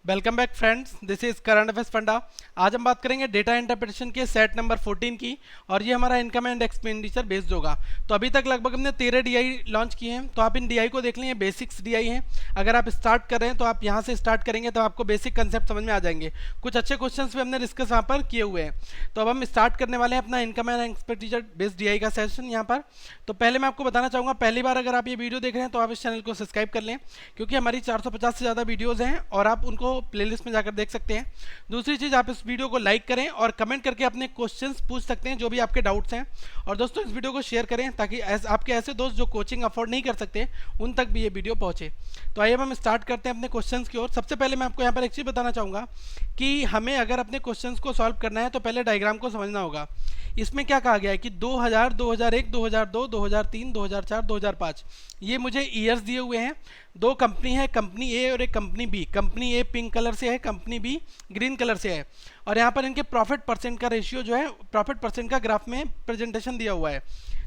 Welcome back friends, this is current affairs funda. आज हम बात करेंगे डेटा इंटरप्रिटेशन के सेट नंबर 14 की, और ये हमारा इनकम एंड एक्सपेंडिचर बेस्ड होगा। तो अभी तक लगभग हमने 13 डीआई लॉन्च किए हैं, तो आप इन डीआई को देख लें। बेसिक्स डीआई हैं। अगर आप स्टार्ट कर रहे हैं तो आप यहाँ से स्टार्ट करेंगे तो आपको बेसिक कंसेप्ट समझ में आ जाएंगे। कुछ अच्छे क्वेश्चन भी हमने डिस्कस वहाँ पर किए हुए हैं। तो अब हम स्टार्ट करने वाले हैं अपना income and expenditure based DI का सेशन यहाँ पर। तो पहले मैं आपको बताना चाहूँगा, पहली बार अगर आप ये वीडियो देख रहे हैं तो आप इस चैनल को सब्सक्राइब कर लें, क्योंकि हमारी 450 से ज़्यादा वीडियोज़ हैं और आप उनको प्लेलिस्ट में जाकर देख सकते हैं। दूसरी चीज़, आप इस वीडियो को लाइक करें और कमेंट करके अपने क्वेश्चंस पूछ सकते हैं, जो भी आपके डाउट्स हैं। और दोस्तों, इस वीडियो को शेयर करें ताकि आपके ऐसे दोस्त जो कोचिंग अफोर्ड नहीं कर सकते उन तक भी ये वीडियो पहुंचे। तो आइए हम स्टार्ट करते हैं अपने क्वेश्चंस की ओर। सबसे पहले मैं आपको यहाँ पर एक चीज़ बताना चाहूँगा कि हमें अगर अपने क्वेश्चंस को सॉल्व करना है तो पहले डायग्राम को समझना होगा। इसमें क्या कहा गया है कि 2000, 2001, 2002, 2003, 2004, 2005 ये मुझे ईयर्स दिए हुए हैं। दो कंपनी है, कंपनी ए और एक कंपनी बी। कंपनी ए पिंक कलर से है, कंपनी बी ग्रीन कलर से है। और यहाँ पर इनके प्रॉफिट परसेंट का रेशियो जो है, प्रॉफिट परसेंट का ग्राफ में प्रेजेंटेशन दिया हुआ है।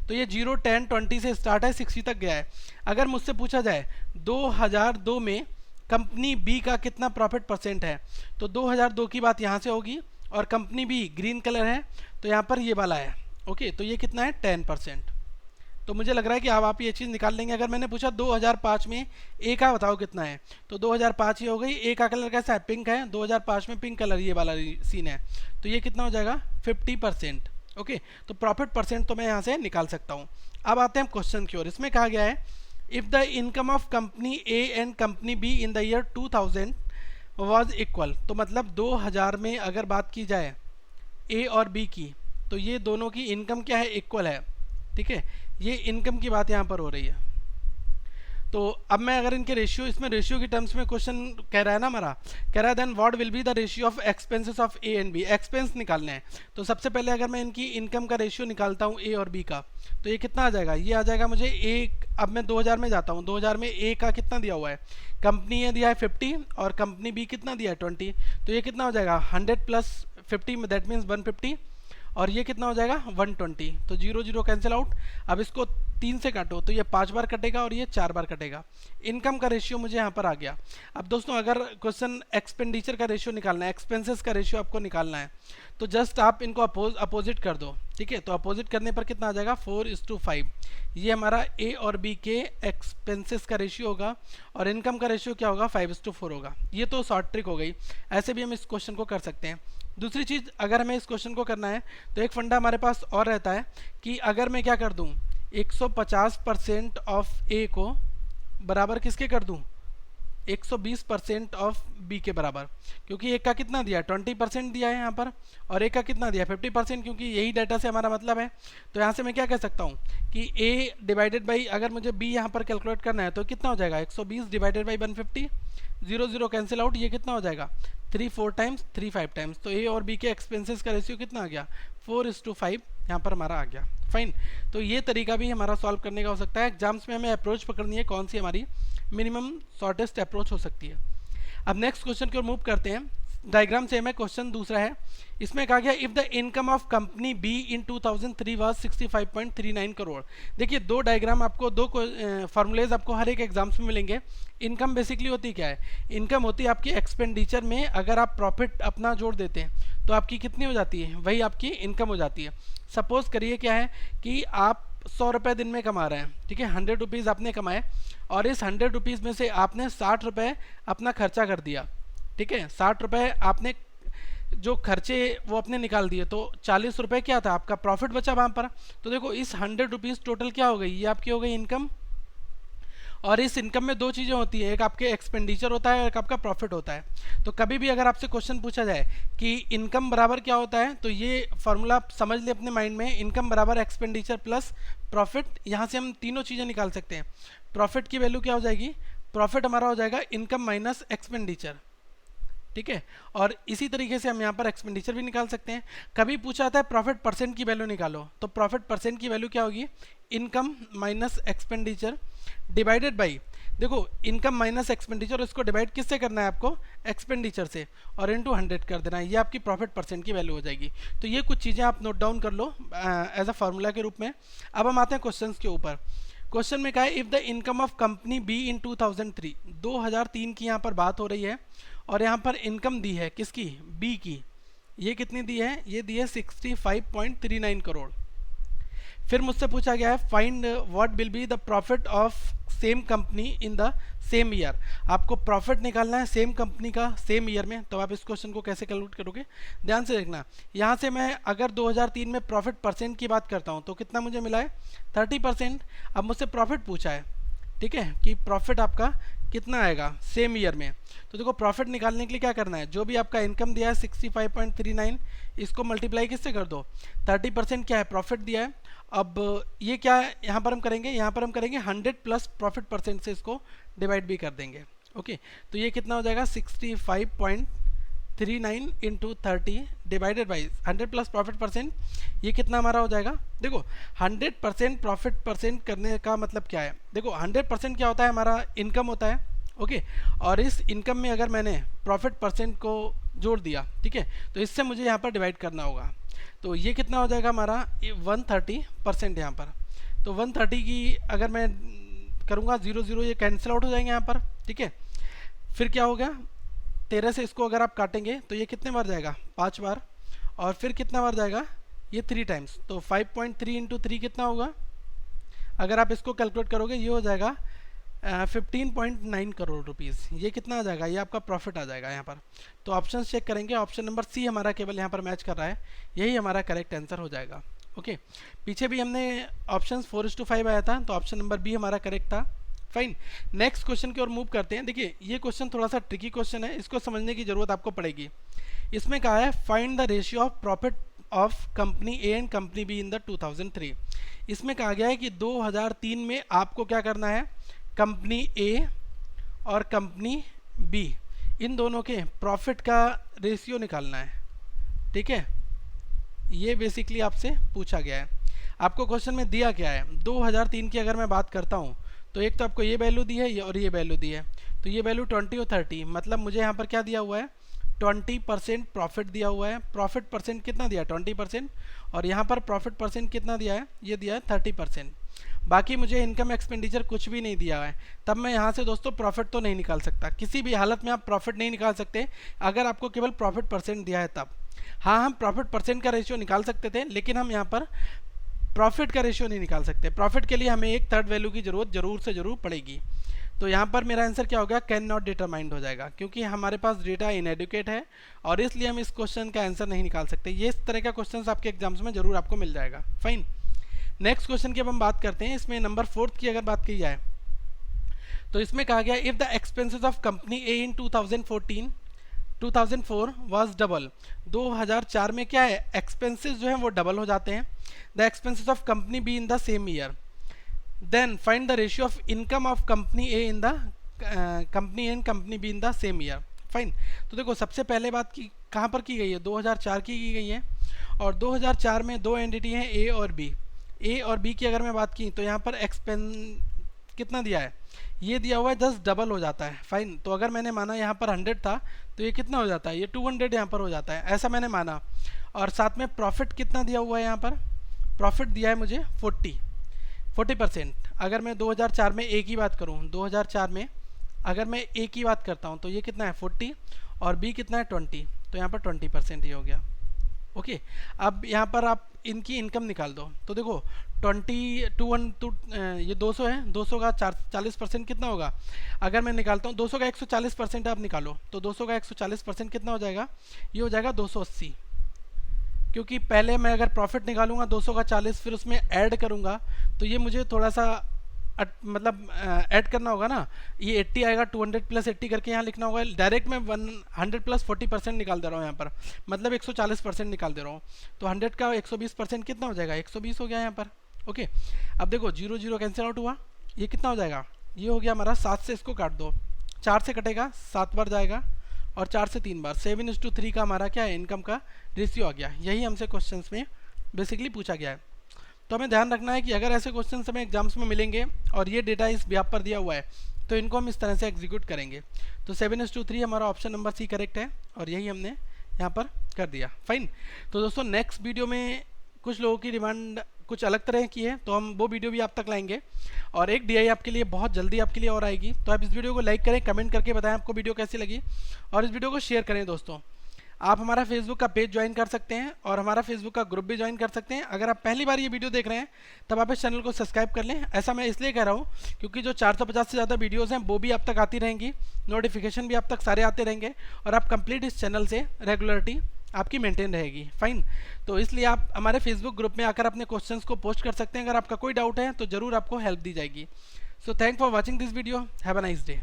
तो ये 0, 10, 20 से स्टार्ट है, 60 तक गया है। अगर मुझसे पूछा जाए 2002 में कंपनी बी का कितना प्रॉफिट परसेंट है, तो 2002 की बात यहाँ से होगी, और कंपनी बी ग्रीन कलर है तो यहाँ पर ये वाला है। ओके, तो ये कितना है 10%। तो मुझे लग रहा है कि अब आप ये चीज़ निकाल लेंगे। अगर मैंने पूछा 2005 में ए का बताओ कितना है, तो 2005 ही हो गई। ए का कलर कैसा है, पिंक है। 2005 में पिंक कलर ये वाला सीन है, तो ये कितना हो जाएगा 50%। ओके, तो प्रॉफिट परसेंट तो मैं यहाँ से निकाल सकता हूँ। अब आते हैं क्वेश्चन की ओर। इसमें कहा गया है if the income of company A and company B in the year 2000 was equal. तो मतलब 2000 में अगर बात की जाए ए और बी की, तो ये दोनों की इनकम क्या है, इक्वल है। ठीक है, ये इनकम की बात यहाँ पर हो रही है। तो अब मैं अगर इनके रेशियो, इसमें रेशियो की टर्म्स में क्वेश्चन कह रहा है ना हमारा, कह रहा है then what will be the ratio of expenses of A and B. Expense निकालने हैं, तो सबसे पहले अगर मैं इनकी इनकम का रेशियो निकालता हूँ ए और बी का, तो ये कितना आ जाएगा, ये आ जाएगा मुझे ए। अब मैं 2000 में जाता हूँ। 2000 में ए का कितना दिया हुआ है, कंपनी ए दिया है 50 और कंपनी बी कितना दिया है 20। तो ये कितना हो जाएगा 100 प्लस 50, दैट मीन्स 150, और ये कितना हो जाएगा 120। तो 0 0 कैंसिल आउट। अब इसको 3 से काटो तो ये 5 बार कटेगा और ये 4 बार कटेगा। इनकम का रेशियो मुझे यहाँ पर आ गया। अब दोस्तों, अगर क्वेश्चन एक्सपेंडिचर का रेशियो निकालना है, एक्सपेंसेस का रेशियो आपको निकालना है, तो जस्ट आप इनको अपोजिट कर दो। ठीक है, तो अपोजिट करने पर कितना आ जाएगा 4:5। ये हमारा ए और बी के एक्सपेंसेस का रेशियो होगा, और इनकम का रेशियो क्या होगा 5:4 होगा। ये तो शॉर्ट ट्रिक हो गई, ऐसे भी हम इस क्वेश्चन को कर सकते हैं। दूसरी चीज़, अगर हमें इस क्वेश्चन को करना है तो एक फंडा हमारे पास और रहता है कि अगर मैं क्या कर दूं, 150% ऑफ ए को बराबर किसके कर दूं, 120% ऑफ बी के बराबर। क्योंकि एक का कितना दिया 20% दिया है यहाँ पर, और एक का कितना दिया 50%, क्योंकि यही डाटा से हमारा मतलब है। तो यहाँ से मैं क्या कह सकता हूँ कि a डिवाइडेड बाई, अगर मुझे b यहाँ पर कैलकुलेट करना है तो कितना हो जाएगा 120 डिवाइडेड बाई 150, 0 0 कैंसिल आउट। ये कितना हो जाएगा 3 4 टाइम्स 3 5 टाइम्स। तो a और b के एक्सपेंसेस का रेशियो कितना आ गया 4:5 यहाँ पर हमारा आ गया। फाइन। तो ये तरीका भी हमारा सॉल्व करने का हो सकता है। एग्जाम्स में हमें अप्रोच पकड़नी है, कौन सी हमारी मिनिमम शॉर्टेस्ट अप्रोच हो सकती है। अब नेक्स्ट क्वेश्चन की ओर मूव करते हैं। डायग्राम सेम है, क्वेश्चन दूसरा है। इसमें कहा गया if the income of company B in 2003 was 65.39 crore. देखिए, दो डायग्राम आपको, दो फॉर्मूलेज आपको हर एक एग्जाम्स में मिलेंगे। इनकम बेसिकली होती क्या है, इनकम होती है आपकी एक्सपेंडिचर में अगर आप प्रॉफिट अपना जोड़ देते हैं तो आपकी कितनी हो जाती है, वही आपकी इनकम हो जाती है। सपोज करिए क्या है कि आप 100 रुपये दिन में कमा रहे हैं। ठीक है, 100 रुपीज़ आपने कमाए, और इस 100 रुपीज़ में से आपने 60 रुपये अपना खर्चा कर दिया। ठीक है, 60 रुपये आपने जो खर्चे वो अपने निकाल दिए, तो 40 रुपये क्या था आपका प्रॉफिट बचा वहाँ पर। तो देखो, इस 100 रुपीज़ टोटल क्या हो गई, ये आपकी हो गई इनकम। और इस इनकम में दो चीज़ें होती हैं, एक आपके एक्सपेंडिचर होता है और एक आपका प्रॉफिट होता है। तो कभी भी अगर आपसे क्वेश्चन पूछा जाए कि इनकम बराबर क्या होता है, तो ये फॉर्मूला आप समझ ले अपने माइंड में, इनकम बराबर एक्सपेंडिचर प्लस प्रॉफिट। यहाँ से हम तीनों चीज़ें निकाल सकते हैं। प्रॉफिट की वैल्यू क्या हो जाएगी, प्रॉफिट हमारा हो जाएगा इनकम माइनस एक्सपेंडिचर। ठीक है, और इसी तरीके से हम यहाँ पर एक्सपेंडिचर भी निकाल सकते हैं। कभी पूछा जाता है प्रॉफिट परसेंट की वैल्यू निकालो, तो प्रॉफिट परसेंट की वैल्यू क्या होगी, income minus expenditure divided by, देखो इनकम माइनस एक्सपेंडिचर, इसको डिवाइड किससे करना है आपको, एक्सपेंडिचर से, और इनटू 100 कर देना है। ये आपकी प्रॉफिट परसेंट की वैल्यू हो जाएगी। तो ये कुछ चीज़ें आप नोट डाउन कर लो एज अ फार्मूला के रूप में। अब हम आते हैं क्वेश्चन के ऊपर। क्वेश्चन में कहा है if the income of company B इन 2003, 2003 की यहाँ पर बात हो रही है और यहाँ पर इनकम दी है किसकी, बी की। ये कितनी दी है, ये दी है 65.39 करोड़। फिर मुझसे पूछा गया है find what will be the profit of same company in the same year. आपको प्रॉफिट निकालना है सेम कंपनी का सेम ईयर में, तो आप इस क्वेश्चन को कैसे कैलकुलेट करोगे, ध्यान से देखना। यहाँ से मैं अगर 2003 में प्रॉफिट परसेंट की बात करता हूँ तो कितना मुझे मिला है, 30%। अब मुझसे प्रॉफिट पूछा है, ठीक है, कि प्रॉफिट आपका कितना आएगा सेम ईयर में। तो देखो प्रॉफिट निकालने के लिए क्या करना है, जो भी आपका इनकम दिया है 65.39, इसको मल्टीप्लाई किससे कर दो, 30% क्या है प्रॉफिट दिया है। अब ये क्या है यहाँ पर हम करेंगे, यहाँ पर हम करेंगे 100 प्लस प्रॉफिट परसेंट से इसको डिवाइड भी कर देंगे। ओके, तो ये कितना हो जाएगा 65.39 into 30 divided by 100 plus profit percent, ये कितना हमारा हो जाएगा। देखो 100% प्रॉफिट परसेंट करने का मतलब क्या है, देखो 100% क्या होता है, हमारा इनकम होता है। ओके, और इस इनकम में अगर मैंने प्रॉफिट परसेंट को जोड़ दिया, ठीक है, तो इससे मुझे यहाँ पर डिवाइड करना होगा। तो ये कितना हो जाएगा हमारा 130% यहाँ पर। तो 130 की अगर मैं करूँगा 0 ये कैंसिल आउट हो जाएंगे यहाँ पर, ठीक है। फिर क्या हो गया, 13 से इसको अगर आप काटेंगे तो ये कितने बार जाएगा, 5 बार, और फिर कितना बार जाएगा, ये 3 टाइम्स। तो 5.3 इंटू 3 कितना होगा, अगर आप इसको कैलकुलेट करोगे ये हो जाएगा 15.9 करोड़ रुपीज़। ये कितना आ जाएगा, ये आपका प्रॉफिट आ जाएगा यहाँ पर। तो ऑप्शन चेक करेंगे, ऑप्शन नंबर सी हमारा केवल यहाँ पर मैच कर रहा है, यही हमारा करेक्ट आंसर हो जाएगा। ओके, पीछे भी हमने ऑप्शन 4:5 आया था, तो ऑप्शन नंबर बी हमारा करेक्ट था। फाइन, नेक्स्ट क्वेश्चन की ओर मूव करते हैं। देखिए ये क्वेश्चन थोड़ा सा ट्रिकी क्वेश्चन है, इसको समझने की जरूरत आपको पड़ेगी। इसमें कहा है find the ratio of profit of company A and company B in the 2003। इसमें कहा गया है कि 2003 में आपको क्या करना है, कंपनी ए और कंपनी बी इन दोनों के प्रॉफिट का रेशियो निकालना है, ठीक है। ये बेसिकली आपसे पूछा गया है। आपको क्वेश्चन में दिया क्या है, 2003 की अगर मैं बात करता हूँ तो एक तो आपको ये वैल्यू दी है और ये वैल्यू दी है, तो ये वैल्यू 20 और 30, मतलब मुझे यहाँ पर क्या दिया हुआ है, 20% प्रॉफिट दिया हुआ है। प्रॉफिट परसेंट कितना दिया है, 20%, और यहाँ पर प्रॉफिट परसेंट कितना दिया है, ये दिया है 30%। बाकी मुझे इनकम एक्सपेंडिचर कुछ भी नहीं दिया है, तब मैं यहाँ से दोस्तों प्रॉफिट तो नहीं निकाल सकता। किसी भी हालत में आप प्रॉफिट नहीं निकाल सकते अगर आपको केवल प्रॉफिट परसेंट दिया है तब। हाँ, हम प्रॉफिट परसेंट का रेशियो निकाल सकते थे, लेकिन हम यहाँ पर प्रॉफिट का रेशियो नहीं निकाल सकते। प्रॉफिट के लिए हमें एक थर्ड वैल्यू की जरूरत जरूर से जरूर पड़ेगी। तो यहाँ पर मेरा आंसर क्या हो गया, कैन नॉट डिटरमाइंड हो जाएगा, क्योंकि हमारे पास डेटा इनएडुकेट है और इसलिए हम इस क्वेश्चन का आंसर नहीं निकाल सकते। ये इस तरह का क्वेश्चन आपके एग्जाम्स में जरूर आपको मिल जाएगा। फाइन, नेक्स्ट क्वेश्चन की अब हम बात करते हैं। इसमें नंबर 4 की अगर बात की जाए तो इसमें कहा गया if the expenses of company A in 2004 was double. 2004 में क्या है, एक्सपेंसेस जो हैं वो डबल हो जाते हैं। The expenses of company B in the same year, then find the ratio of income of company A in the company and company B in the same year. Fine, तो देखो सबसे पहले बात की कहाँ पर की गई है, 2004 की गई है, और 2004 में दो एंटिटी हैं ए और बी। ए और बी की अगर मैं बात की तो यहाँ पर एक्सपेंस कितना दिया है, ये दिया हुआ है 10, डबल हो जाता है। फाइन, तो अगर मैंने माना यहाँ पर 100 था तो ये कितना हो जाता है, ये 200 यहाँ पर हो जाता है, ऐसा मैंने माना। और साथ में प्रॉफिट कितना दिया हुआ है, यहाँ पर प्रॉफिट दिया है मुझे 40%। अगर मैं 2004 में ए की बात करूँ, 2004 में अगर मैं ए की बात करता हूँ तो ये कितना है 40 और बी कितना है 20, तो यहाँ पर 20% ही हो गया। ओके, अब यहाँ पर आप इनकी इनकम निकाल दो, तो देखो 22 ये 200 है, 200 का 40% कितना होगा, अगर मैं निकालता हूँ 200 का 140% आप निकालो, तो 200 का 140% कितना हो जाएगा, ये हो जाएगा 280। क्योंकि पहले मैं अगर प्रॉफिट निकालूंगा 200 का 40 फिर उसमें ऐड करूंगा तो ये मुझे थोड़ा सा मतलब ऐड करना होगा ना, ये 80 आएगा, 200 प्लस 80 करके यहाँ लिखना होगा। डायरेक्ट मैं 100 प्लस 40% निकाल दे रहा हूँ यहाँ पर, मतलब 140% निकाल दे रहा हूँ। तो 100 का 120% कितना हो जाएगा, 120 हो गया यहाँ पर। ओके, अब देखो 0 0 कैंसिल आउट हुआ, ये कितना हो जाएगा, ये हो गया हमारा 7 से इसको काट दो, 4 से कटेगा 7 बार जाएगा और 4 से 3 बार, 7:3 का हमारा क्या है, इनकम का रेशियो आ गया। यही हमसे क्वेश्चन में बेसिकली पूछा गया है। तो हमें ध्यान रखना है कि अगर ऐसे क्वेश्चन हमें एग्जाम्स में मिलेंगे और ये डेटा इस व्याप पर दिया हुआ है तो इनको हम इस तरह से एग्जीक्यूट करेंगे। तो 7:3 हमारा ऑप्शन नंबर सी करेक्ट है और यही हमने यहाँ पर कर दिया। फाइन, तो दोस्तों नेक्स्ट वीडियो में कुछ लोगों की डिमांड कुछ अलग तरह की है, तो हम वो वीडियो भी आप तक लाएंगे। और एक DI आपके लिए बहुत जल्दी आपके लिए और आएगी। तो आप इस वीडियो को लाइक करें, कमेंट करके बताएं आपको वीडियो कैसी लगी, और इस वीडियो को शेयर करें दोस्तों। आप हमारा फेसबुक का पेज ज्वाइन कर सकते हैं और हमारा फेसबुक का ग्रुप भी ज्वाइन कर सकते हैं। अगर आप पहली बार ये वीडियो देख रहे हैं तब आप इस चैनल को सब्सक्राइब कर लें। ऐसा मैं इसलिए कह रहा हूँ क्योंकि जो 450 से ज़्यादा वीडियोस हैं वो भी आप तक आती रहेंगी, नोटिफिकेशन भी आप तक सारे आते रहेंगे, और आप कंप्लीट इस चैनल से रेगुलरिटी आपकी मेंटेन रहेगी। फाइन, तो इसलिए आप हमारे फेसबुक ग्रुप में आकर अपने क्वेश्चंस को पोस्ट कर सकते हैं। अगर आपका कोई डाउट है तो ज़रूर आपको हेल्प दी जाएगी। So thank for watching this video, have a nice day.